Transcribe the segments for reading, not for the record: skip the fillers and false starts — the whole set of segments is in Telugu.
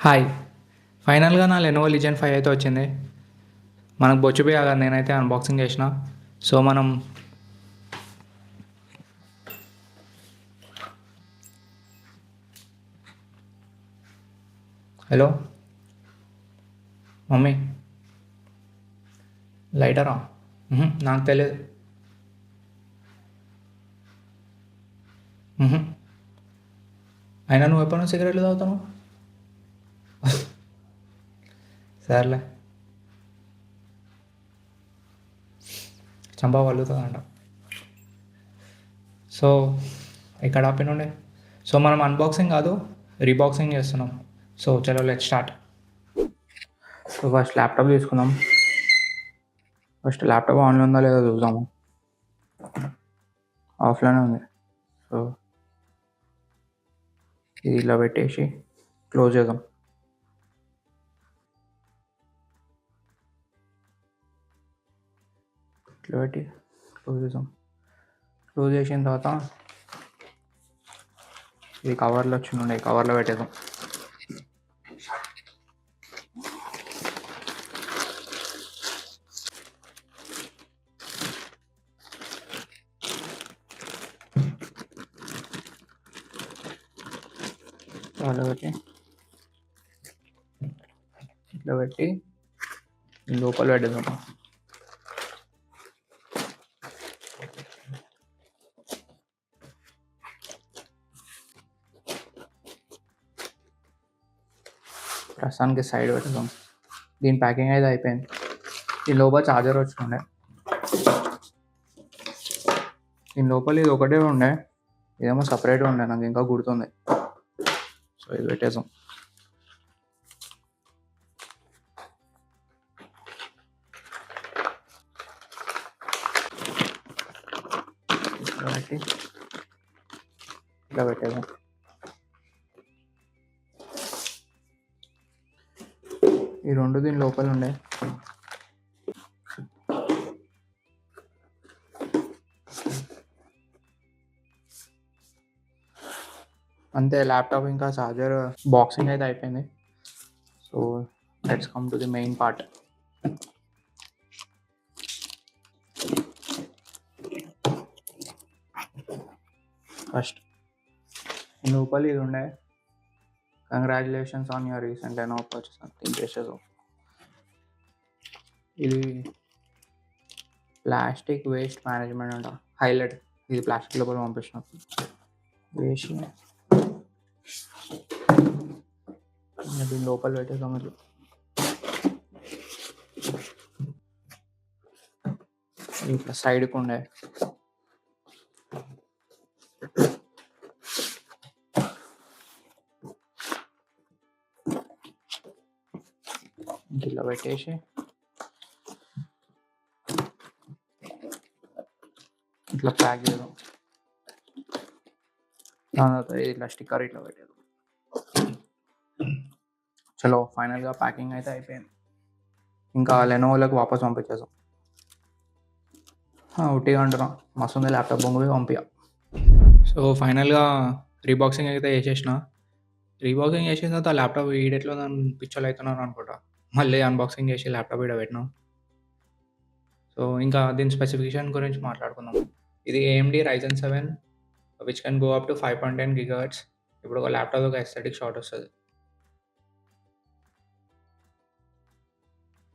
హాయ్! ఫైనల్‌గా నా లెనోవో లిజెండ్ 5 అయితే వచ్చింది. మనకు బొచ్చిపోయా కదా! నేనైతే అన్బాక్సింగ్ చేసిన. సో, మనం హలో! మమ్మీ లైటరా? నాకు తెలీదు. హుహు. అయినా నువ్వు ఎప్పటినుంచి సిగరెట్లు తాగుతున్నావు? సర్లే. చంప పలుగుతదంట. సో, ఎక్కడ ఆపినుండే? సో, మనం అన్బాక్సింగ్ కాదు, రీబాక్సింగ్ చేస్తున్నాం. సో, చలో let's start. So, first laptop తీసుకుందాం. ఫస్ట్ ల్యాప్‌టాప్ ఆన్‌లో ఉందా లేదా చూద్దాము. ఆఫ్‌లోనే ఉంది. సో, ఇది ఇలా పెట్టేసి క్లోజ్ చేద్దాం. ఇట్లా పెట్టి క్లోజ్ చేద్దాం. క్లోజ్ చేసిన తర్వాత ఇది కవర్లో వచ్చిండే, కవర్లో పెట్టేద్దాం. అలా పెట్టి ఇట్లా పెట్టి లోపల పెట్టేద్దాం. ప్రస్తుతానికి సైడ్ పెట్టేద్దాం. దీని ప్యాకింగ్ అయితే అయిపోయింది. దీని లోపల ఛార్జర్ వచ్చిండే. దీని లోపల ఇది ఒకటే ఉండే, ఇదేమో సపరేట్గా ఉండే, నాకు ఇంకా గుర్తుంది. సో ఇది పెట్టేద్దాం. పెట్టి ఇట్లా పెట్టేద్దాం. ఈ రెండు దీని లోపల ఉండే. అంతే, ల్యాప్టాప్ ఇంకా ఛార్జర్ బాక్సింగ్ అయితే అయిపోయింది. So let's come to the main part. First లోపల ఇది ఉండే, congratulations on your recent Lenovo purchase అని థింక్ చేసేది. ఇది ప్లాస్టిక్ వేస్ట్ మేనేజ్మెంట్ అంట, హైలైట్. ఇది ప్లాస్టిక్ లోపల పంపించిన వేసి దీని లోపల పెట్టేద్దాం. ఇట్లా సైడ్కి ఉండే ఇట్లా పెట్టేసి ఇట్లా ప్యాక్ చేద్దాం. దాని తర్వాత ఇట్లా స్టిక్కర్ ఇట్లా పెట్టేద్దాం. చలో ఫైనల్గా ప్యాకింగ్ అయితే అయిపోయింది. ఇంకా లెనోవోలకు వాపస్ పంపించేద్దాం. ఉట్టిగా అంటున్నా, మస్తు ఉంది ల్యాప్టాప్, బొంగు పంపించా. సో ఫైనల్గా రీబాక్సింగ్ అయితే చేసేసిన. రీబాక్సింగ్ చేసిన తర్వాత ల్యాప్టాప్ ఈడెట్లో దాని పిచ్చలు అవుతున్నాను అనుకుంటా. మళ్ళీ అన్బాక్సింగ్ చేసి ల్యాప్టాప్ ఈడ పెట్టినా. సో ఇంకా దీని స్పెసిఫికేషన్ గురించి మాట్లాడుకుందాం. ఇది AMD Ryzen 7 which can go up to 5.10 GHz. ఇప్పుడు ఒక ల్యాప్టాప్ ఒక ఎస్థెటిక్ షాట్ వస్తుంది.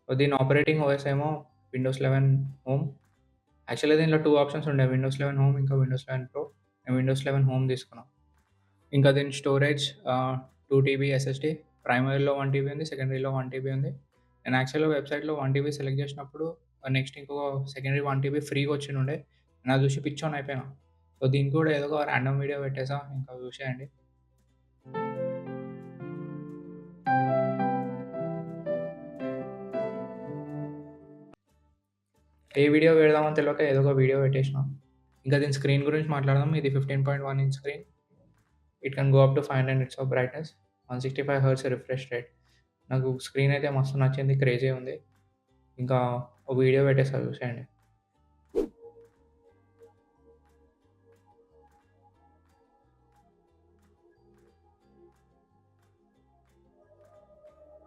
దీని ఆపరేటింగ్ OS ఏమో విండోస్ 11 హోమ్. యాక్చువల్‌గా దీంట్లో 2 ఆప్షన్స్ ఉండే, విండోస్ 11 హోమ్ ఇంకా విండోస్ 11 ప్రో. నేను విండోస్ 11 హోమ్ తీసుకున్నా. ఇంకా దీని స్టోరేజ్ 2 TB SSD, ప్రైమరీలో 1 TB ఉంది, సెకండరీలో 1 TB ఉంది. నేను యాక్చువల్‌గా వెబ్‌సైట్‌లో 1 TB సెలెక్ట్ చేసినప్పుడు నెక్స్ట్ ఇంకో సెకండరీ 1 TB ఫ్రీగా వచ్చినుండే. నేను అది చూసి పిచ్చోని అయిపోయినా. సో దీనికి కూడా ఏదో ఒక ర్యాండమ్ వీడియో పెట్టేసా, ఇంకా చూసేయండి. ఏ వీడియో పెడదామని తెలవక ఏదో ఒక వీడియో పెట్టేసిన. ఇంకా దీని స్క్రీన్ గురించి మాట్లాడదాం. ఇది 15.1 inch screen. It can go up to 500 nits of brightness, 165 hertz refresh rate. నాకు స్క్రీన్ అయితే మస్తు నచ్చింది, క్రేజీ ఉంది. ఇంకా ఒక వీడియో పెట్టేస్తా చూసేయండి.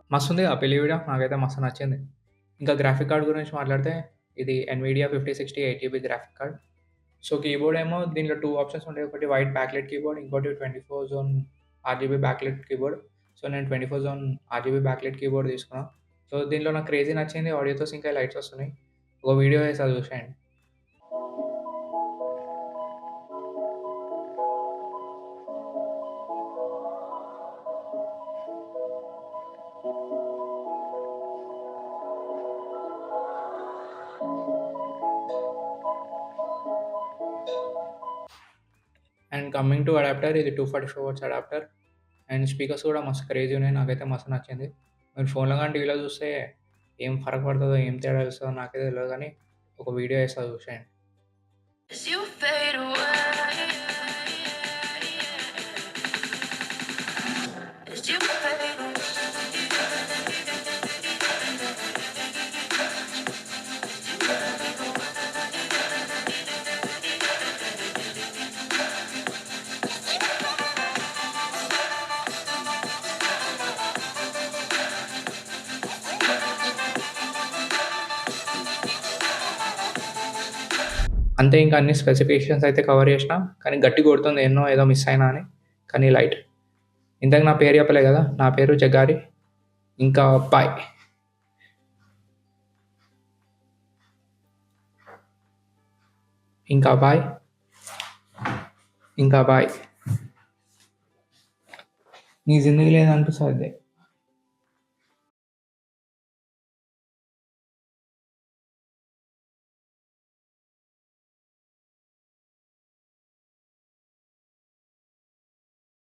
మస్తుంది ఆ పెళ్లి వీడియో. నాకైతే మస్తు నచ్చింది. ఇంకా గ్రాఫిక్ కార్డ్ గురించి మాట్లాడితే ఇది Nvidia 5060 8 GB graphic card. So, keyboard ఏమో దీంట్లో 2 ఆప్షన్స్ ఉంటాయి. ఒకటి వైట్ బ్యాక్‌లైట్ కీబోర్డ్, ఇంకోటి 24 zone RGB backlight keyboard. So, నేను 24 జోన్ ఆర్‌జీబీ బ్యాక్‌లైట్ కీబోర్డ్ తీసుకున్నా. సో, దీంట్లో నాకు క్రేజీ నచ్చింది ఆడియోతో సింక్ అయ్యే లైట్స్ వస్తున్నాయి. ఒక వీడియో చేశా చూసేయండి. అండ్ కమింగ్ టు అడాప్టర్ ఇది 244 వాట్స్ అడాప్టర్. అండ్ స్పీకర్స్ కూడా మస్తు క్రేజీ ఉన్నాయి. నాకైతే మస్తు నచ్చింది. మీరు ఫోన్‌లో గాని, టీవీలో చూస్తే ఏం ఫరక్ పడతదో, ఏం తేడా తెలుస్తదో నాకైతే తెలవదు గానీ, ఒక వీడియో చేశా చూసేయండి. As you fade away, as you fade away. అంతే ఇంకా అన్ని స్పెసిఫికేషన్స్ అయితే కవర్ చేసినా. కానీ గట్టిగా కొడుతుంది ఏదో మిస్ అయినా అని. కానీ లైట్. ఇందాక నా పేరు చెప్పలే కదా! నా పేరు జగ్గారి. ఇంకా బాయ్. ఇంకా బాయ్. ఇంకా బాయ్. నీ జిందగీ లేదనిపిస్తది.